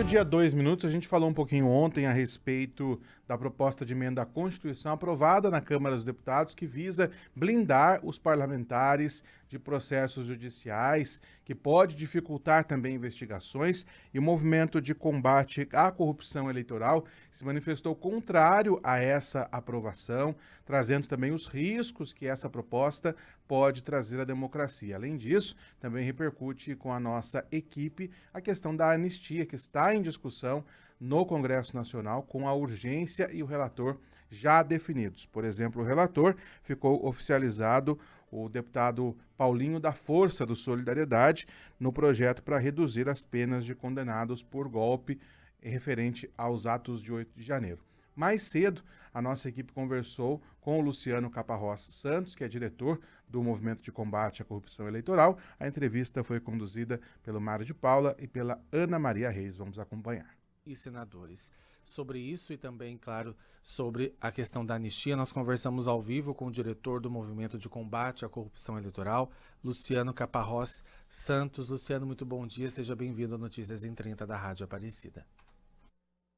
Dia 2 minutos, a gente falou um pouquinho ontem a respeito da proposta de emenda à Constituição aprovada na Câmara dos Deputados, que visa blindar os parlamentares de processos judiciais, que pode dificultar também investigações, e o movimento de combate à corrupção eleitoral se manifestou contrário a essa aprovação, trazendo também os riscos que essa proposta pode trazer à democracia. Além disso, também repercute com a nossa equipe a questão da anistia, que está em discussão no Congresso Nacional, com a urgência e o relator já definidos. Por exemplo, o relator ficou oficializado o deputado Paulinho da Força do Solidariedade no projeto para reduzir as penas de condenados por golpe referente aos atos de 8 de janeiro. Mais cedo, a nossa equipe conversou com o Luciano Caparrós Santos, que é diretor do Movimento de Combate à Corrupção Eleitoral. A entrevista foi conduzida pelo Mário de Paula e pela Ana Maria Reis. Vamos acompanhar. E senadores. Sobre isso e também, claro, sobre a questão da anistia, nós conversamos ao vivo com o diretor do Movimento de Combate à Corrupção Eleitoral, Luciano Caparrós Santos. Luciano, muito bom dia, seja bem-vindo a Notícias em 30 da Rádio Aparecida.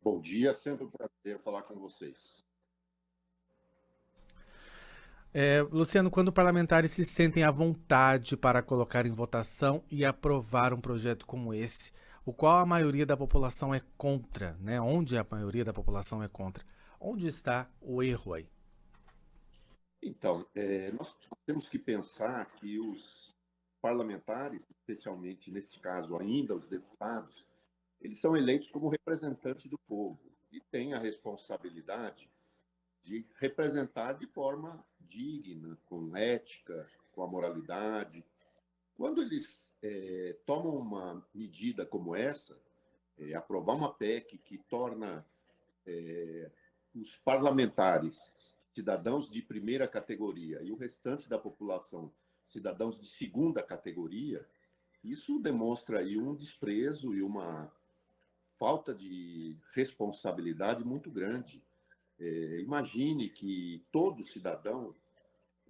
Bom dia, sempre um prazer falar com vocês. Luciano, quando parlamentares se sentem à vontade para colocar em votação e aprovar um projeto como esse, o qual a maioria da população é contra, né? Onde a maioria da população é contra. Onde está o erro aí? Então, nós temos que pensar que os parlamentares, especialmente neste caso ainda os deputados, eles são eleitos como representantes do povo e têm a responsabilidade de representar de forma digna, com ética, com a moralidade. Quando eles tomam uma medida como essa, aprovar uma PEC que torna os parlamentares cidadãos de primeira categoria e o restante da população cidadãos de segunda categoria, isso demonstra aí um desprezo e uma falta de responsabilidade muito grande. Imagine que todo cidadão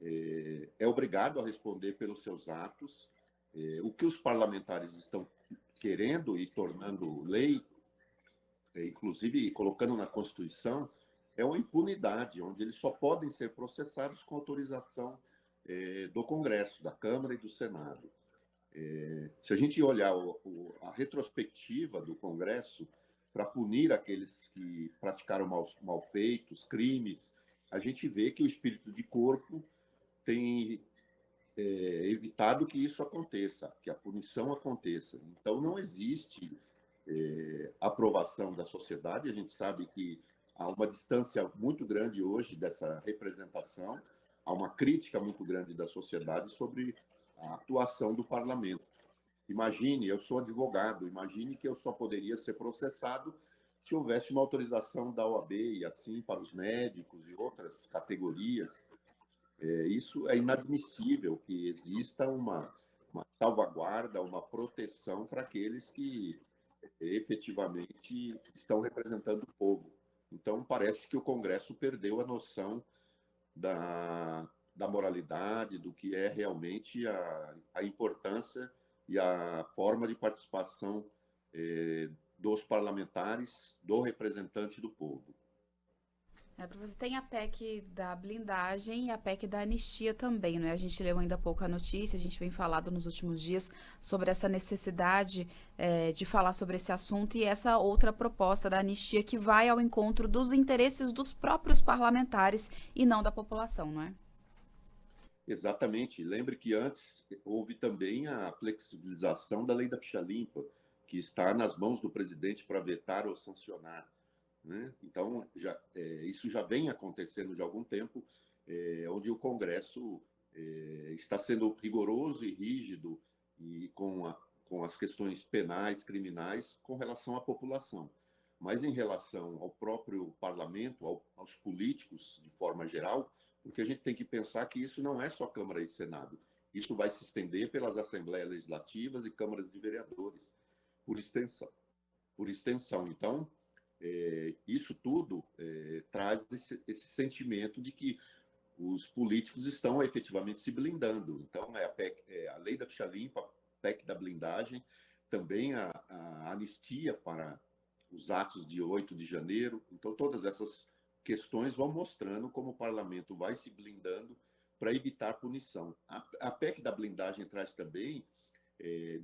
é obrigado a responder pelos seus atos. O que os parlamentares estão querendo e tornando lei, inclusive colocando na Constituição, é uma impunidade, onde eles só podem ser processados com autorização do Congresso, da Câmara e do Senado. Se a gente olhar a retrospectiva do Congresso para punir aqueles que praticaram malfeitos, crimes, a gente vê que o espírito de corpo tem evitado que isso aconteça, que a punição aconteça. Então, não existe aprovação da sociedade. A gente sabe que há uma distância muito grande hoje dessa representação, há uma crítica muito grande da sociedade sobre a atuação do parlamento. Imagine, eu sou advogado, imagine que eu só poderia ser processado se houvesse uma autorização da OAB e assim para os médicos e outras categorias. Isso é inadmissível que exista uma salvaguarda, uma proteção para aqueles que efetivamente estão representando o povo. Então, parece que o Congresso perdeu a noção da moralidade, do que é realmente a importância e a forma de participação dos parlamentares, do representante do povo. Você tem a PEC da blindagem e a PEC da anistia também, né? A gente leu ainda há pouco a notícia, a gente vem falado nos últimos dias sobre essa necessidade de falar sobre esse assunto e essa outra proposta da anistia que vai ao encontro dos interesses dos próprios parlamentares e não da população, não é? Exatamente. Lembre que antes houve também a flexibilização da lei da ficha limpa, que está nas mãos do presidente para vetar ou sancionar. Né? Então, isso já vem acontecendo de algum tempo, onde o Congresso está sendo rigoroso e rígido e com as questões penais, criminais, com relação à população. Mas em relação ao próprio parlamento, aos políticos de forma geral, porque a gente tem que pensar que isso não é só Câmara e Senado. Isso vai se estender pelas Assembleias Legislativas e Câmaras de Vereadores, por extensão. Então, isso tudo traz esse sentimento de que os políticos estão efetivamente se blindando. Então, a lei da ficha limpa, a PEC da blindagem, também a anistia para os atos de 8 de janeiro. Então, todas essas questões vão mostrando como o parlamento vai se blindando para evitar punição. A PEC da blindagem traz também,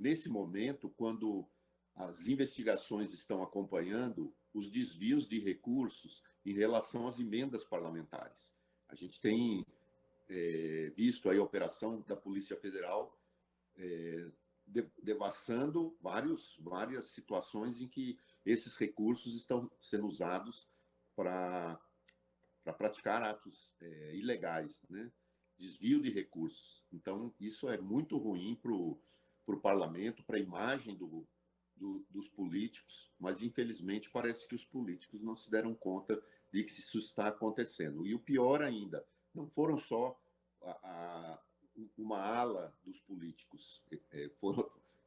nesse momento, quando as investigações estão acompanhando os desvios de recursos em relação às emendas parlamentares. A gente tem visto aí a operação da Polícia Federal devassando várias situações em que esses recursos estão sendo usados para praticar atos ilegais, né? Desvio de recursos. Então, isso é muito ruim para o parlamento, para a imagem dos políticos, mas, infelizmente, parece que os políticos não se deram conta de que isso está acontecendo. E o pior ainda, não foram só uma ala dos políticos.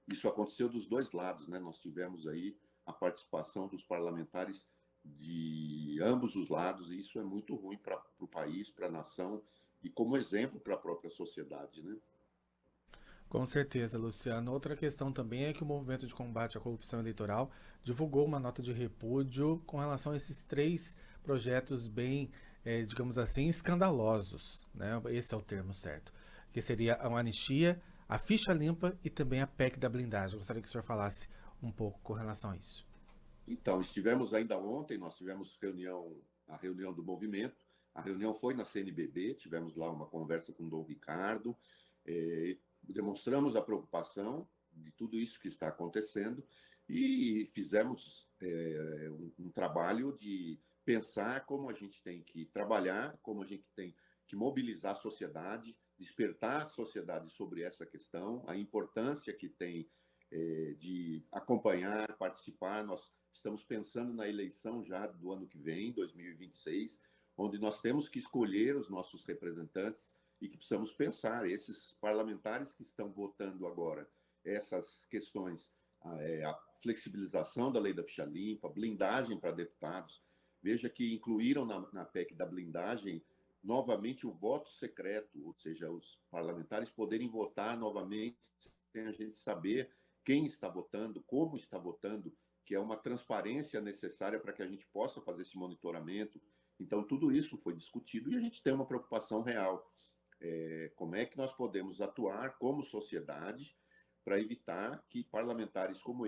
Isso aconteceu dos dois lados, né? Nós tivemos aí a participação dos parlamentares de ambos os lados, e isso é muito ruim para o país, para a nação, e como exemplo para a própria sociedade, né? Com certeza, Luciano. Outra questão também é que o Movimento de Combate à Corrupção Eleitoral divulgou uma nota de repúdio com relação a esses 3 projetos bem, digamos assim, escandalosos, né? Esse é o termo certo. Que seria a anistia, a ficha limpa e também a PEC da blindagem. Eu gostaria que o senhor falasse um pouco com relação a isso. Então, estivemos ainda ontem, nós tivemos a reunião do movimento, a reunião foi na CNBB, tivemos lá uma conversa com o Dom Ricardo, demonstramos a preocupação de tudo isso que está acontecendo e fizemos um trabalho de pensar como a gente tem que trabalhar, como a gente tem que mobilizar a sociedade, despertar a sociedade sobre essa questão, a importância que tem de acompanhar, participar. Nós estamos pensando na eleição já do ano que vem, 2026, onde nós temos que escolher os nossos representantes e que precisamos pensar, esses parlamentares que estão votando agora, essas questões, a flexibilização da lei da ficha limpa, blindagem para deputados. Veja que incluíram na PEC da blindagem novamente o voto secreto, ou seja, os parlamentares poderem votar novamente sem a gente saber quem está votando, como está votando, que é uma transparência necessária para que a gente possa fazer esse monitoramento. Então, tudo isso foi discutido e a gente tem uma preocupação real. Como é que nós podemos atuar como sociedade para evitar que parlamentares como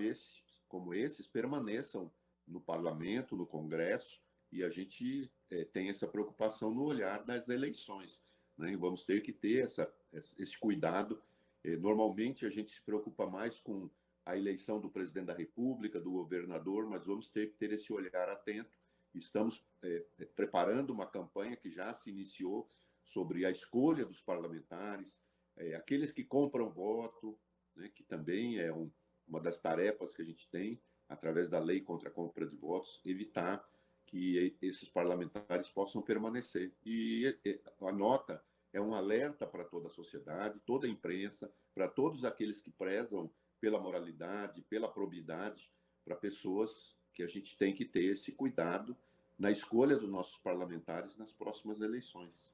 esses permaneçam no parlamento, no Congresso, e a gente tem essa preocupação no olhar das eleições, né? E vamos ter que ter esse cuidado. Normalmente a gente se preocupa mais com a eleição do presidente da República, do governador, mas vamos ter que ter esse olhar atento. Estamos preparando uma campanha que já se iniciou sobre a escolha dos parlamentares, aqueles que compram voto, né, que também é uma das tarefas que a gente tem, através da lei contra a compra de votos, evitar que esses parlamentares possam permanecer. E a nota é um alerta para toda a sociedade, toda a imprensa, para todos aqueles que prezam pela moralidade, pela probidade, para pessoas que a gente tem que ter esse cuidado na escolha dos nossos parlamentares nas próximas eleições.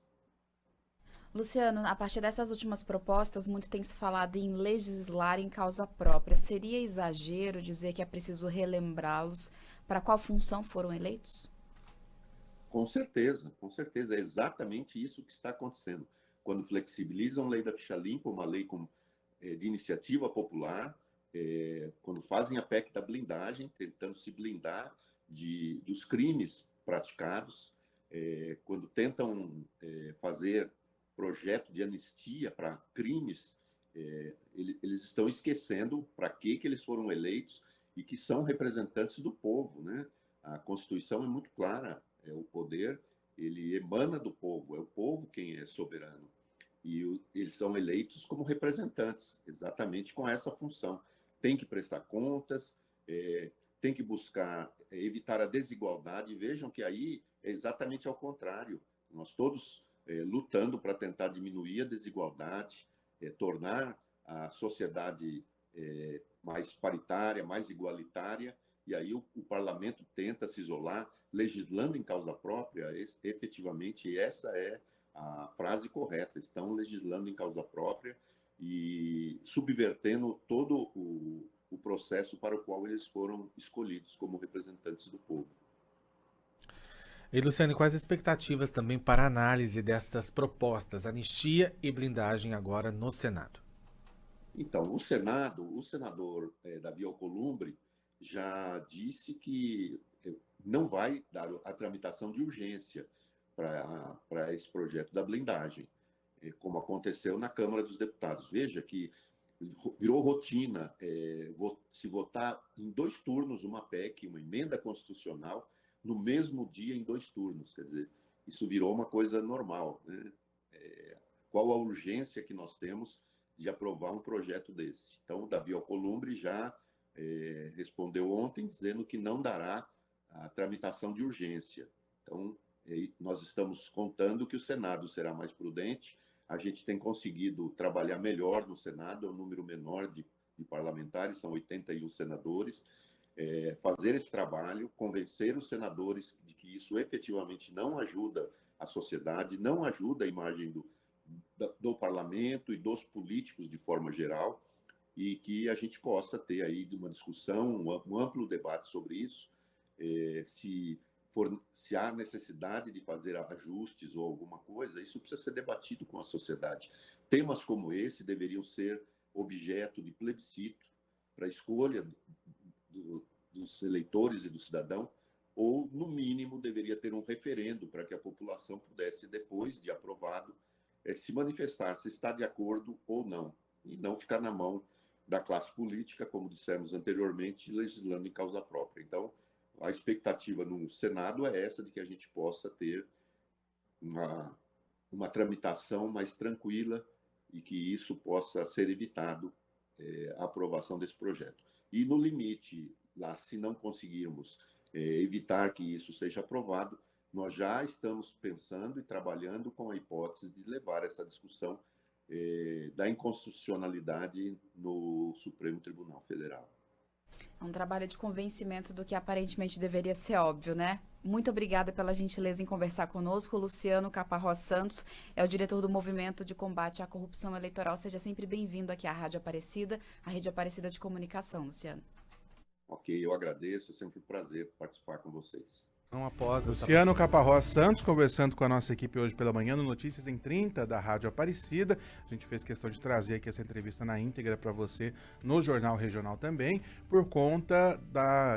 Luciano, a partir dessas últimas propostas, muito tem se falado em legislar em causa própria. Seria exagero dizer que é preciso relembrá-los para qual função foram eleitos? Com certeza, com certeza. É exatamente isso que está acontecendo. Quando flexibilizam a lei da ficha limpa, uma lei de iniciativa popular, quando fazem a PEC da blindagem, tentando se blindar dos crimes praticados, quando tentam fazer projeto de anistia para crimes, eles estão esquecendo para que eles foram eleitos e que são representantes do povo, né? A Constituição é muito clara, o poder ele emana do povo, é o povo quem é soberano. E eles são eleitos como representantes, exatamente com essa função. Tem que prestar contas, tem que buscar evitar a desigualdade. Vejam que aí é exatamente ao contrário. Nós todos lutando para tentar diminuir a desigualdade, tornar a sociedade mais paritária, mais igualitária, e aí o parlamento tenta se isolar, legislando em causa própria. Efetivamente, essa é a frase correta. Estão legislando em causa própria e subvertendo todo o processo para o qual eles foram escolhidos como representantes do povo. E, Luciano, quais as expectativas também para a análise destas propostas, anistia e blindagem agora no Senado? Então, o senador Davi Alcolumbre já disse que não vai dar a tramitação de urgência para esse projeto da blindagem, como aconteceu na Câmara dos Deputados. Veja que virou rotina se votar em 2 turnos uma PEC, uma emenda constitucional, no mesmo dia em 2 turnos. Quer dizer, isso virou uma coisa normal, né? Qual a urgência que nós temos de aprovar um projeto desse? Então, o Davi Alcolumbre já respondeu ontem dizendo que não dará a tramitação de urgência. Então, nós estamos contando que o Senado será mais prudente. A gente tem conseguido trabalhar melhor no Senado, é um número menor de parlamentares, são 81 senadores. Fazer esse trabalho, convencer os senadores de que isso efetivamente não ajuda a sociedade, não ajuda a imagem do parlamento e dos políticos de forma geral, e que a gente possa ter aí uma discussão, um amplo debate sobre isso, se há necessidade de fazer ajustes ou alguma coisa, isso precisa ser debatido com a sociedade. Temas como esse deveriam ser objeto de plebiscito para a escolha dos eleitores e do cidadão, ou, no mínimo, deveria ter um referendo para que a população pudesse, depois de aprovado, se manifestar se está de acordo ou não, e não ficar na mão da classe política, como dissemos anteriormente, legislando em causa própria. Então, a expectativa no Senado é essa, de que a gente possa ter uma tramitação mais tranquila e que isso possa ser evitado, a aprovação desse projeto. E, no limite, lá, se não conseguirmos evitar que isso seja aprovado, nós já estamos pensando e trabalhando com a hipótese de levar essa discussão da inconstitucionalidade no Supremo Tribunal Federal. É um trabalho de convencimento do que aparentemente deveria ser óbvio, né? Muito obrigada pela gentileza em conversar conosco. Luciano Caparrós Santos é o diretor do Movimento de Combate à Corrupção Eleitoral. Seja sempre bem-vindo aqui à Rádio Aparecida, a Rede Aparecida de Comunicação, Luciano. Ok, eu agradeço, é sempre um prazer participar com vocês. Luciano Caparrós Santos conversando com a nossa equipe hoje pela manhã no Notícias em 30 da Rádio Aparecida. A gente fez questão de trazer aqui essa entrevista na íntegra para você no Jornal Regional também, por conta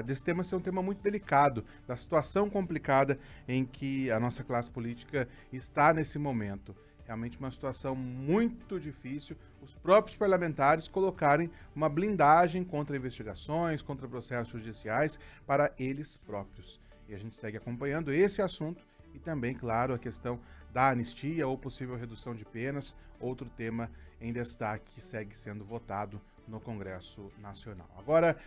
desse tema ser um tema muito delicado, da situação complicada em que a nossa classe política está nesse momento. Realmente uma situação muito difícil, os próprios parlamentares colocarem uma blindagem contra investigações, contra processos judiciais para eles próprios. E a gente segue acompanhando esse assunto e também, claro, a questão da anistia ou possível redução de penas, outro tema em destaque que segue sendo votado no Congresso Nacional. Agora,